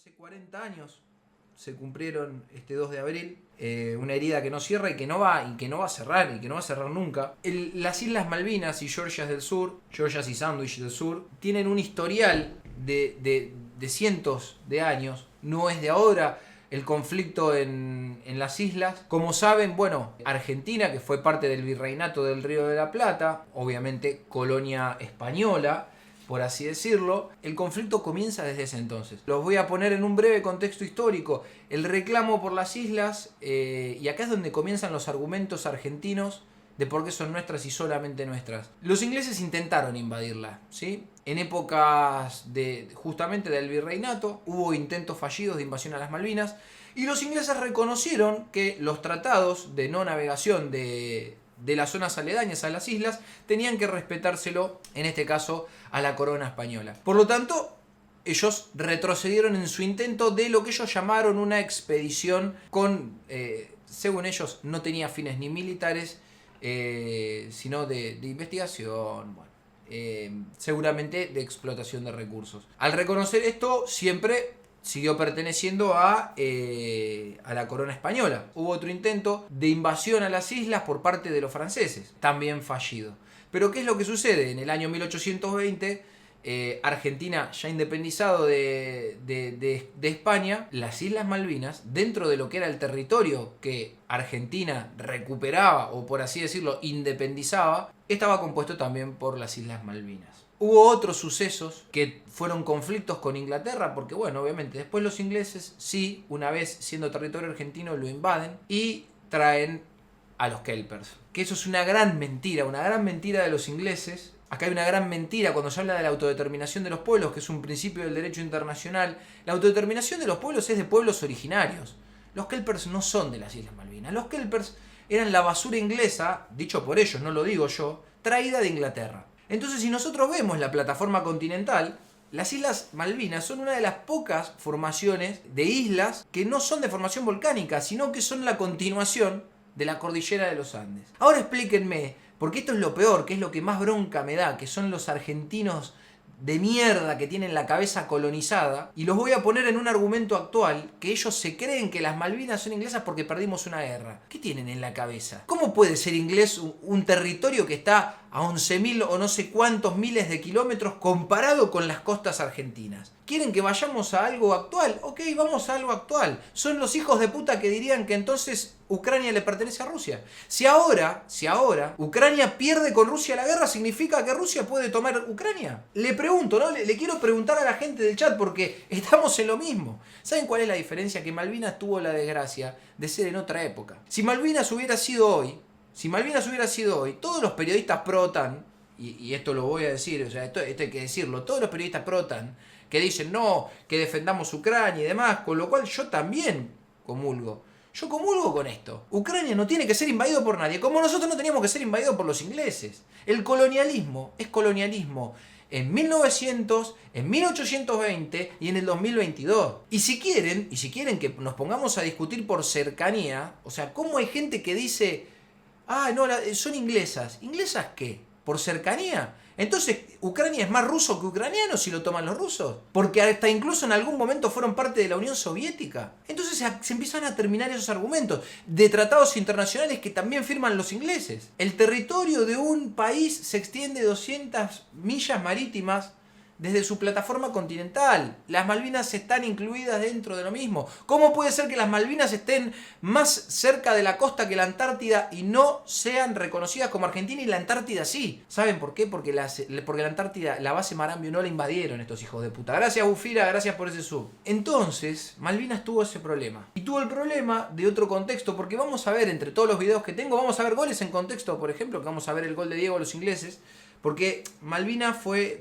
Hace 40 años se cumplieron este 2 de abril, una herida que no cierra y que no va a cerrar nunca. Las Islas Malvinas y Georgias del Sur, Georgias y Sandwich del Sur, tienen un historial de cientos de años, no es de ahora el conflicto en las islas. Como saben, bueno, Argentina, que fue parte del virreinato del Río de la Plata, obviamente colonia española, por así decirlo, el conflicto comienza desde ese entonces. Los voy a poner en un breve contexto histórico. El reclamo por las islas, y acá es donde comienzan los argumentos argentinos de por qué son nuestras y solamente nuestras. Los ingleses intentaron invadirla, ¿sí? En épocas justamente del virreinato hubo intentos fallidos de invasión a las Malvinas y los ingleses reconocieron que los tratados de no navegación de las zonas aledañas a las islas tenían que respetárselo, en este caso, a la corona española. Por lo tanto, ellos retrocedieron en su intento de lo que ellos llamaron una expedición con, según ellos, no tenía fines ni militares, sino de investigación, bueno, seguramente de explotación de recursos. Al reconocer esto, siempre siguió perteneciendo a la corona española. Hubo otro intento de invasión a las islas por parte de los franceses, también fallido. Pero ¿qué es lo que sucede? En el año 1820, Argentina ya independizado de España, las Islas Malvinas, dentro de lo que era el territorio que Argentina recuperaba, o por así decirlo, independizaba, estaba compuesto también por las Islas Malvinas. Hubo otros sucesos que fueron conflictos con Inglaterra, porque bueno, obviamente después los ingleses, sí, una vez siendo territorio argentino, lo invaden y traen a los kelpers. Que eso es una gran mentira de los ingleses. Acá hay una gran mentira cuando se habla de la autodeterminación de los pueblos, que es un principio del derecho internacional. La autodeterminación de los pueblos es de pueblos originarios. Los kelpers no son de las Islas Malvinas. Los kelpers eran la basura inglesa, dicho por ellos, no lo digo yo, traída de Inglaterra. Entonces, si nosotros vemos la plataforma continental, las Islas Malvinas son una de las pocas formaciones de islas que no son de formación volcánica, sino que son la continuación de la cordillera de los Andes. Ahora explíquenme, porque esto es lo peor, que es lo que más bronca me da, que son los argentinos de mierda que tienen la cabeza colonizada, y los voy a poner en un argumento actual, que ellos se creen que las Malvinas son inglesas porque perdimos una guerra. ¿Qué tienen en la cabeza? ¿Cómo puede ser inglés un territorio que está a 11.000 o no sé cuántos miles de kilómetros comparado con las costas argentinas? ¿Quieren que vayamos a algo actual? Ok, vamos a algo actual. Son los hijos de puta que dirían que entonces Ucrania le pertenece a Rusia. Si ahora Ucrania pierde con Rusia la guerra, ¿significa que Rusia puede tomar Ucrania? Le pregunto, ¿no? Le quiero preguntar a la gente del chat porque estamos en lo mismo. ¿Saben cuál es la diferencia? Que Malvinas tuvo la desgracia de ser en otra época. Si Malvinas hubiera sido hoy, todos los periodistas pro-OTAN, y esto lo voy a decir, o sea, esto hay que decirlo, todos los periodistas pro-OTAN que dicen no, que defendamos Ucrania y demás, con lo cual yo también comulgo. Yo comulgo con esto. Ucrania no tiene que ser invadido por nadie, como nosotros no teníamos que ser invadidos por los ingleses. El colonialismo es colonialismo en 1900, en 1820 y en el 2022. Y si quieren que nos pongamos a discutir por cercanía, o sea, ¿cómo hay gente que dice, ah, no, son inglesas? ¿Inglesas qué? ¿Por cercanía? Entonces, ¿Ucrania es más ruso que ucraniano si lo toman los rusos? Porque hasta incluso en algún momento fueron parte de la Unión Soviética. Entonces se empiezan a terminar esos argumentos de tratados internacionales que también firman los ingleses. El territorio de un país se extiende 200 millas marítimas desde su plataforma continental. Las Malvinas están incluidas dentro de lo mismo. ¿Cómo puede ser que las Malvinas estén más cerca de la costa que la Antártida y no sean reconocidas como Argentina y la Antártida sí? ¿Saben por qué? Porque la Antártida, la base Marambio, no la invadieron estos hijos de puta. Gracias, Bufira, gracias por ese sub. Entonces, Malvinas tuvo ese problema. Y tuvo el problema de otro contexto, porque vamos a ver, entre todos los videos que tengo, vamos a ver goles en contexto, por ejemplo, que vamos a ver el gol de Diego a los ingleses. Porque Malvinas fue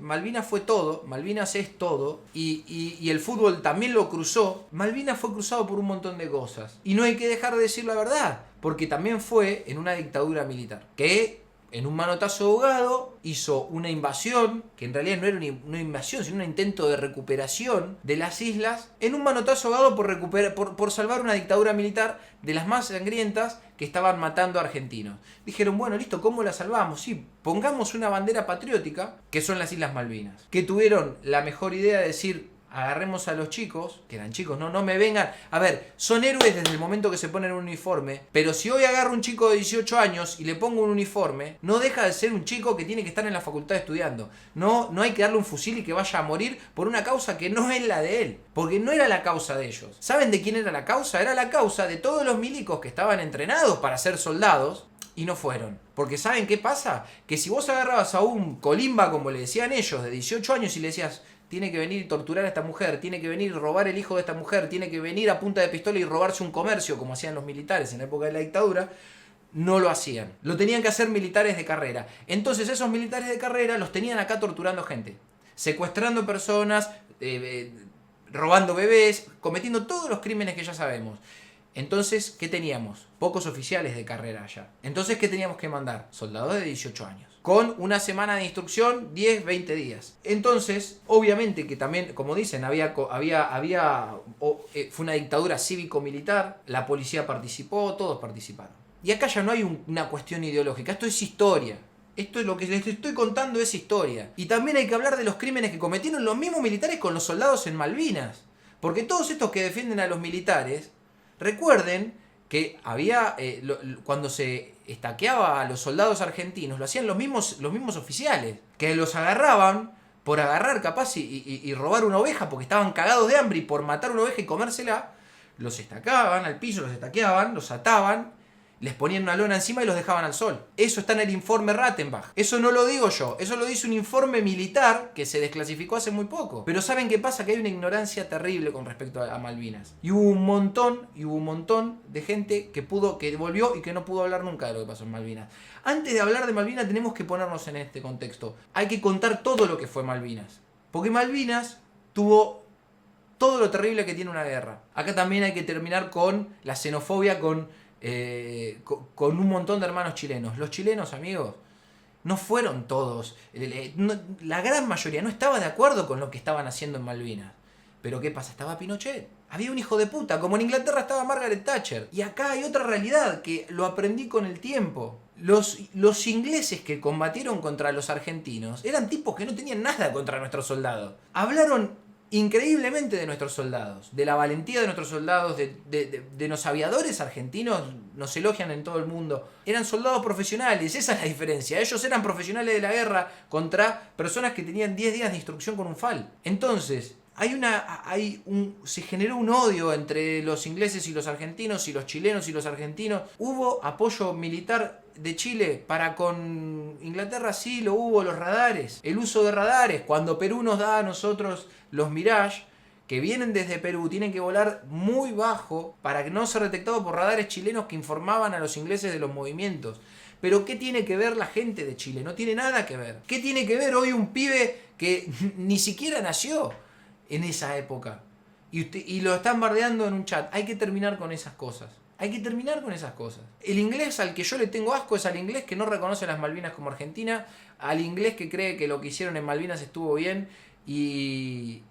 todo, Malvinas es todo, y el fútbol también lo cruzó. Malvinas fue cruzado por un montón de cosas. Y no hay que dejar de decir la verdad, porque también fue en una dictadura militar, que en un manotazo ahogado hizo una invasión, que en realidad no era una invasión, sino un intento de recuperación de las islas, en un manotazo ahogado por salvar una dictadura militar de las más sangrientas que estaban matando a argentinos. Dijeron, bueno, listo, ¿cómo la salvamos? Sí, pongamos una bandera patriótica, que son las Islas Malvinas, que tuvieron la mejor idea de decir, agarremos a los chicos, que eran chicos, no me vengan. A ver, son héroes desde el momento que se ponen un uniforme, pero si hoy agarro un chico de 18 años y le pongo un uniforme, no deja de ser un chico que tiene que estar en la facultad estudiando. No hay que darle un fusil y que vaya a morir por una causa que no es la de él, porque no era la causa de ellos. ¿Saben de quién era la causa? Era la causa de todos los milicos que estaban entrenados para ser soldados y no fueron. Porque ¿saben qué pasa? Que si vos agarrabas a un colimba, como le decían ellos, de 18 años y le decías, tiene que venir y torturar a esta mujer, tiene que venir y robar el hijo de esta mujer, tiene que venir a punta de pistola y robarse un comercio, como hacían los militares en la época de la dictadura, no lo hacían. Lo tenían que hacer militares de carrera. Entonces esos militares de carrera los tenían acá torturando gente, secuestrando personas, robando bebés, cometiendo todos los crímenes que ya sabemos. Entonces, ¿qué teníamos? Pocos oficiales de carrera allá. Entonces, ¿qué teníamos que mandar? Soldados de 18 años. Con una semana de instrucción, 10, 20 días. Entonces, obviamente que también, como dicen, fue una dictadura cívico-militar, la policía participó, todos participaron. Y acá ya no hay una cuestión ideológica, esto es historia. Esto es lo que les estoy contando, es historia. Y también hay que hablar de los crímenes que cometieron los mismos militares con los soldados en Malvinas. Porque todos estos que defienden a los militares, recuerden que había cuando se estaqueaba a los soldados argentinos, lo hacían los mismos oficiales, que los agarraban por agarrar capaz y robar una oveja porque estaban cagados de hambre y por matar una oveja y comérsela, los estacaban al piso, los estaqueaban, los ataban, les ponían una lona encima y los dejaban al sol. Eso está en el informe Rattenbach. Eso no lo digo yo, eso lo dice un informe militar que se desclasificó hace muy poco. Pero ¿saben qué pasa? Que hay una ignorancia terrible con respecto a Malvinas. Y hubo un montón de gente que volvió y que no pudo hablar nunca de lo que pasó en Malvinas. Antes de hablar de Malvinas tenemos que ponernos en este contexto. Hay que contar todo lo que fue Malvinas. Porque Malvinas tuvo todo lo terrible que tiene una guerra. Acá también hay que terminar con la xenofobia, con un montón de hermanos chilenos. Los chilenos, amigos, no fueron todos. La gran mayoría no estaba de acuerdo con lo que estaban haciendo en Malvinas. Pero ¿qué pasa? Estaba Pinochet. Había un hijo de puta. Como en Inglaterra estaba Margaret Thatcher. Y acá hay otra realidad que lo aprendí con el tiempo. Los ingleses que combatieron contra los argentinos eran tipos que no tenían nada contra nuestros soldados. Hablaron increíblemente de nuestros soldados, de la valentía de nuestros soldados, de los aviadores argentinos, nos elogian en todo el mundo. Eran soldados profesionales, esa es la diferencia. Ellos eran profesionales de la guerra contra personas que tenían 10 días de instrucción con un FAL. Entonces, se generó un odio entre los ingleses y los argentinos, y los chilenos y los argentinos. ¿Hubo apoyo militar de Chile para con Inglaterra? Sí, lo hubo. Los radares, el uso de radares. Cuando Perú nos da a nosotros los Mirage, que vienen desde Perú, tienen que volar muy bajo para que no ser detectados por radares chilenos que informaban a los ingleses de los movimientos. Pero ¿qué tiene que ver la gente de Chile? No tiene nada que ver. ¿Qué tiene que ver hoy un pibe que ni siquiera nació en esa época y lo están bardeando en un chat? Hay que terminar con esas cosas. Hay que terminar con esas cosas. El inglés al que yo le tengo asco es al inglés que no reconoce las Malvinas como Argentina, al inglés que cree que lo que hicieron en Malvinas estuvo bien y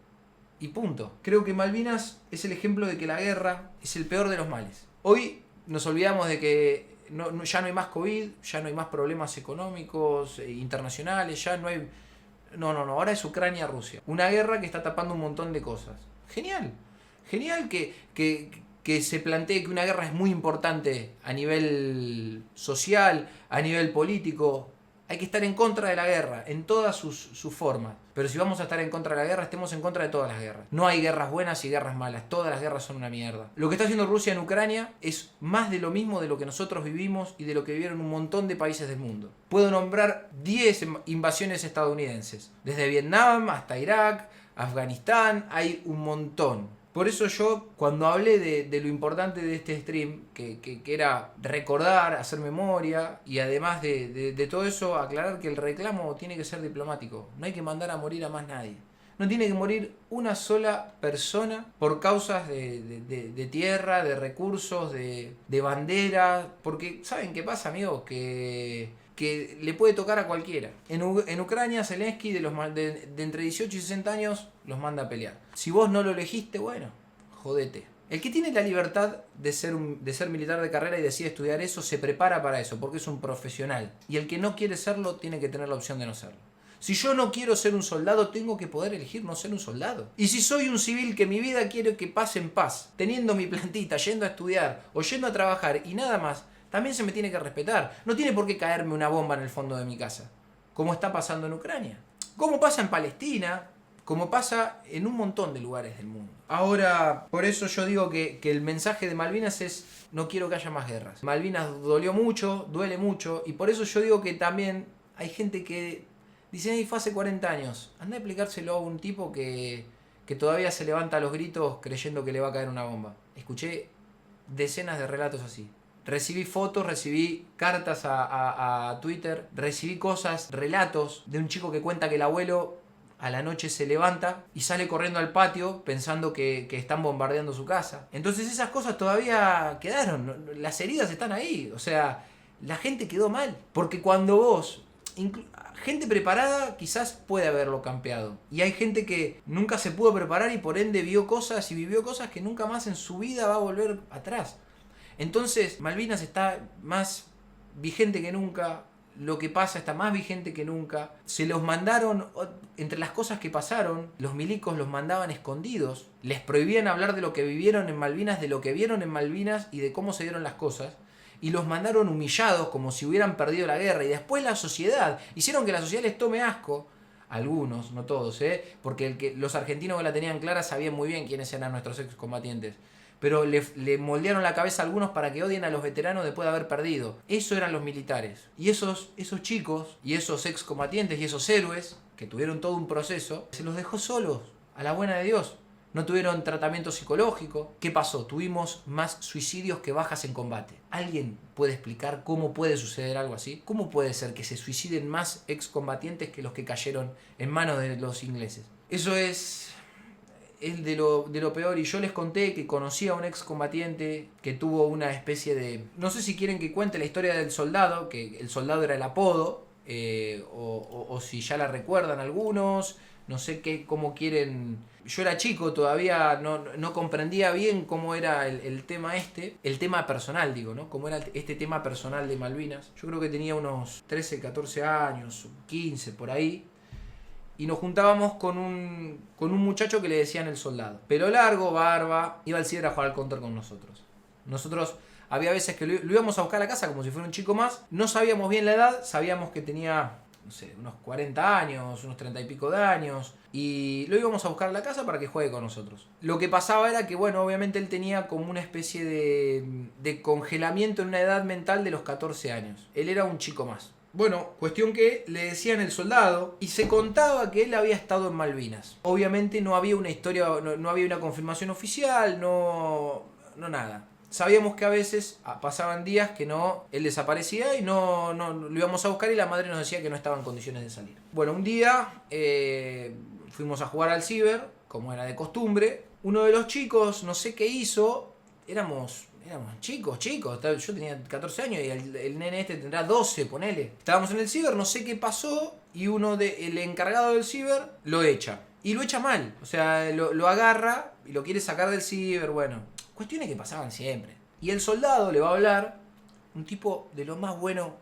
punto. Creo que Malvinas es el ejemplo de que la guerra es el peor de los males. Hoy nos olvidamos de que ya no hay más COVID, ya no hay más problemas económicos, internacionales, ya no hay... No, ahora es Ucrania-Rusia. Una guerra que está tapando un montón de cosas. Genial. Genial que se plantee que una guerra es muy importante a nivel social, a nivel político. Hay que estar en contra de la guerra, en todas sus formas. Pero si vamos a estar en contra de la guerra, estemos en contra de todas las guerras. No hay guerras buenas y guerras malas. Todas las guerras son una mierda. Lo que está haciendo Rusia en Ucrania es más de lo mismo de lo que nosotros vivimos y de lo que vivieron un montón de países del mundo. Puedo nombrar 10 invasiones estadounidenses. Desde Vietnam hasta Irak, Afganistán, hay un montón. Por eso yo, cuando hablé de lo importante de este stream, que era recordar, hacer memoria, y además de todo eso, aclarar que el reclamo tiene que ser diplomático. No hay que mandar a morir a más nadie. No tiene que morir una sola persona por causas de tierra, de recursos, de bandera. Porque, ¿saben qué pasa, amigos? Que le puede tocar a cualquiera. En Ucrania, Zelensky de entre 18 y 60 años los manda a pelear. Si vos no lo elegiste, bueno, jodete. El que tiene la libertad de ser militar de carrera y decide estudiar eso, se prepara para eso, porque es un profesional. Y el que no quiere serlo, tiene que tener la opción de no serlo. Si yo no quiero ser un soldado, tengo que poder elegir no ser un soldado. Y si soy un civil que mi vida quiero que pase en paz, teniendo mi plantita, yendo a estudiar o yendo a trabajar y nada más, también se me tiene que respetar. No tiene por qué caerme una bomba en el fondo de mi casa, como está pasando en Ucrania, como pasa en Palestina, como pasa en un montón de lugares del mundo. Ahora, por eso yo digo que el mensaje de Malvinas es: no quiero que haya más guerras. Malvinas dolió mucho, duele mucho, y por eso yo digo que también hay gente que dice: ay, fue hace 40 años. Anda a explicárselo a un tipo que todavía se levanta a los gritos creyendo que le va a caer una bomba. Escuché decenas de relatos así. Recibí fotos, recibí cartas a Twitter, recibí cosas, relatos de un chico que cuenta que el abuelo a la noche se levanta y sale corriendo al patio pensando que están bombardeando su casa. Entonces esas cosas todavía quedaron, las heridas están ahí, o sea, la gente quedó mal. Porque cuando vos, gente preparada quizás puede haberlo campeado, y hay gente que nunca se pudo preparar y por ende vio cosas y vivió cosas que nunca más en su vida va a volver atrás. Entonces Malvinas está más vigente que nunca. Lo que pasa está más vigente que nunca. Se los mandaron, entre las cosas que pasaron, los milicos los mandaban escondidos. Les prohibían hablar de lo que vivieron en Malvinas, de lo que vieron en Malvinas y de cómo se dieron las cosas. Y los mandaron humillados como si hubieran perdido la guerra. Y después la sociedad, hicieron que la sociedad les tome asco. Algunos, no todos, porque los argentinos que la tenían clara sabían muy bien quiénes eran nuestros excombatientes. Pero le moldearon la cabeza a algunos para que odien a los veteranos después de haber perdido. Eso eran los militares. Y esos chicos, y esos excombatientes, y esos héroes, que tuvieron todo un proceso, se los dejó solos, a la buena de Dios. No tuvieron tratamiento psicológico. ¿Qué pasó? Tuvimos más suicidios que bajas en combate. ¿Alguien puede explicar cómo puede suceder algo así? ¿Cómo puede ser que se suiciden más excombatientes que los que cayeron en manos de los ingleses? Eso es de lo peor. Y yo les conté que conocí a un excombatiente que tuvo una especie de... No sé si quieren que cuente la historia del soldado, que el soldado era el apodo, o si ya la recuerdan algunos. No sé cómo quieren... Yo era chico, todavía no comprendía bien cómo era el tema el tema personal, digo, ¿no? Cómo era este tema personal de Malvinas. Yo creo que tenía unos 13, 14 años, 15, por ahí. Y nos juntábamos con un muchacho que le decían el soldado. Pelo largo, barba, iba al ciber a jugar al counter con nosotros. Nosotros había veces que lo íbamos a buscar a la casa como si fuera un chico más. No sabíamos bien la edad, sabíamos que tenía, no sé, unos 40 años, unos 30 y pico de años. Y lo íbamos a buscar a la casa para que juegue con nosotros. Lo que pasaba era que, bueno, obviamente él tenía como una especie de congelamiento en una edad mental de los 14 años. Él era un chico más. Bueno, cuestión que le decían el soldado y se contaba que él había estado en Malvinas. Obviamente no había una historia, no había una confirmación oficial, no nada. Sabíamos que a veces pasaban días que él desaparecía y no lo íbamos a buscar y la madre nos decía que no estaba en condiciones de salir. Bueno, un día fuimos a jugar al ciber, como era de costumbre. Uno de los chicos, no sé qué hizo, éramos chicos. Yo tenía 14 años y el nene este tendrá 12, ponele. Estábamos en el ciber, no sé qué pasó, y el encargado del ciber lo echa. Y lo echa mal. O sea, lo agarra y lo quiere sacar del ciber. Bueno, cuestiones que pasaban siempre. Y el soldado le va a hablar, un tipo de lo más bueno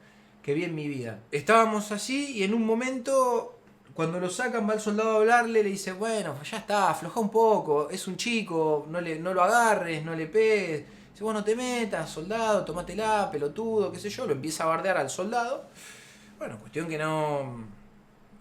que vi en mi vida. Estábamos así y en un momento, cuando lo sacan, va el soldado a hablarle, le dice: bueno, ya está, afloja un poco, es un chico, no lo agarres, no le pegues. Dice: vos no te metas, soldado, tomátela, pelotudo, qué sé yo. Lo empieza a bardear al soldado. Bueno, cuestión que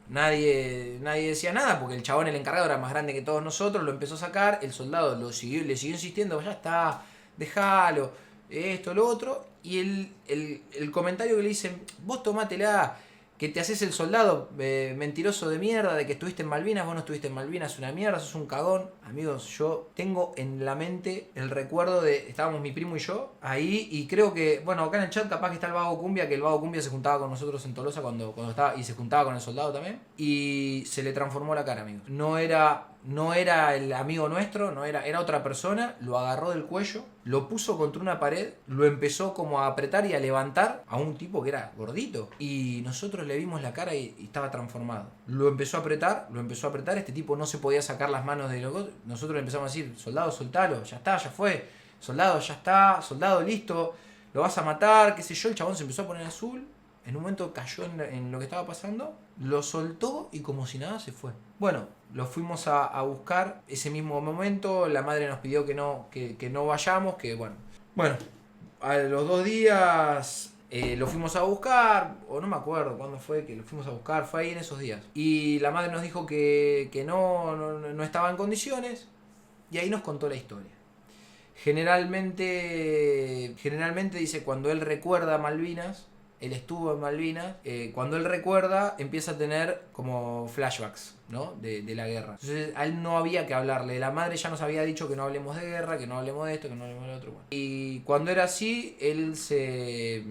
nadie decía nada, porque el chabón, el encargado, era más grande que todos nosotros. Lo empezó a sacar, el soldado le siguió insistiendo: ya está, déjalo, esto, lo otro. Y el comentario que le dicen: vos tomátela, que te haces el soldado mentiroso de mierda, de que estuviste en Malvinas. Vos no estuviste en Malvinas, una mierda, sos un cagón. Amigos, yo tengo en la mente el recuerdo de... Estábamos mi primo y yo ahí, y creo que... Bueno, acá en el chat capaz que está el Vago Cumbia, que el Vago Cumbia se juntaba con nosotros en Tolosa cuando estaba, y se juntaba con el soldado también. Y se le transformó la cara, amigos. No era el amigo nuestro, era otra persona. Lo agarró del cuello, lo puso contra una pared, lo empezó como a apretar y a levantar a un tipo que era gordito. Y nosotros le vimos la cara y estaba transformado. Lo empezó a apretar, este tipo no se podía sacar las manos de los... Nosotros le empezamos a decir: soldado, soltalo, ya está, ya fue. Soldado, ya está, soldado, listo, lo vas a matar, qué sé yo. El chabón se empezó a poner azul, En un momento cayó en lo que estaba pasando, lo soltó y como si nada se fue. Bueno, lo fuimos a buscar ese mismo momento, la madre nos pidió que no vayamos, que bueno. Bueno, a los 2 días lo fuimos a buscar, o no me acuerdo cuándo fue que lo fuimos a buscar, fue ahí en esos días. Y la madre nos dijo que no estaba en condiciones, y ahí nos contó la historia. Generalmente dice, cuando él recuerda Malvinas, él estuvo en Malvinas, cuando él recuerda empieza a tener como flashbacks, ¿no? de la guerra. Entonces a él no había que hablarle, la madre ya nos había dicho que no hablemos de guerra, que no hablemos de esto, que no hablemos de lo otro. Bueno. Y cuando era así, él se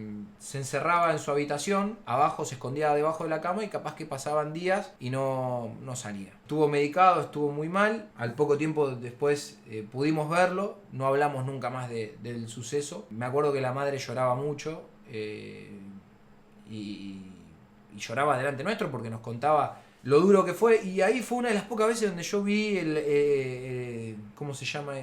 encerraba en su habitación, abajo se escondía debajo de la cama y capaz que pasaban días y no salía. Estuvo medicado, estuvo muy mal, al poco tiempo después pudimos verlo, no hablamos nunca más del suceso. Me acuerdo que la madre lloraba mucho, y lloraba delante nuestro porque nos contaba lo duro que fue, y ahí fue una de las pocas veces donde yo vi ¿cómo se llama?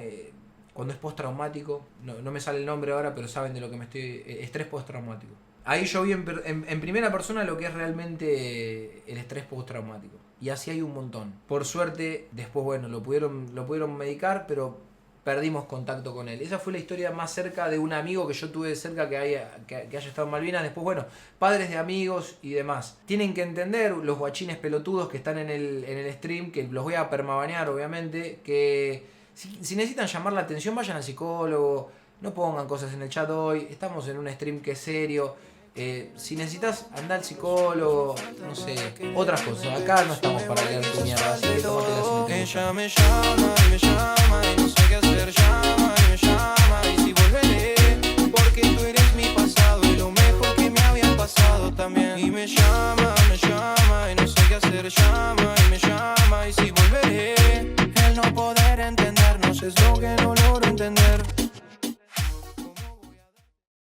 Cuando es postraumático, no me sale el nombre ahora, pero saben de lo que me estoy... estrés postraumático. Ahí yo vi en primera persona lo que es realmente el estrés postraumático, y así hay un montón. Por suerte después, bueno, lo pudieron medicar, pero perdimos contacto con él. Esa fue la historia más cerca de un amigo que yo tuve de cerca que haya estado en Malvinas. Después, bueno, padres de amigos y demás. Tienen que entender, los guachines pelotudos que están en el stream, que los voy a permabanear obviamente, que si necesitan llamar la atención, vayan al psicólogo, no pongan cosas en el chat hoy, estamos en un stream que es serio. Si necesitas andar al psicólogo, no sé, otras cosas. Acá no estamos para leer tu mierda, así que tómate la. Ella me llama y no sé qué hacer, llama y me llama y si volveré, porque tú eres mi pasado y lo mejor que me había pasado también. Y me llama y no sé qué hacer, llama y me llama y si volveré. El no poder entendernos es lo que no logro entender.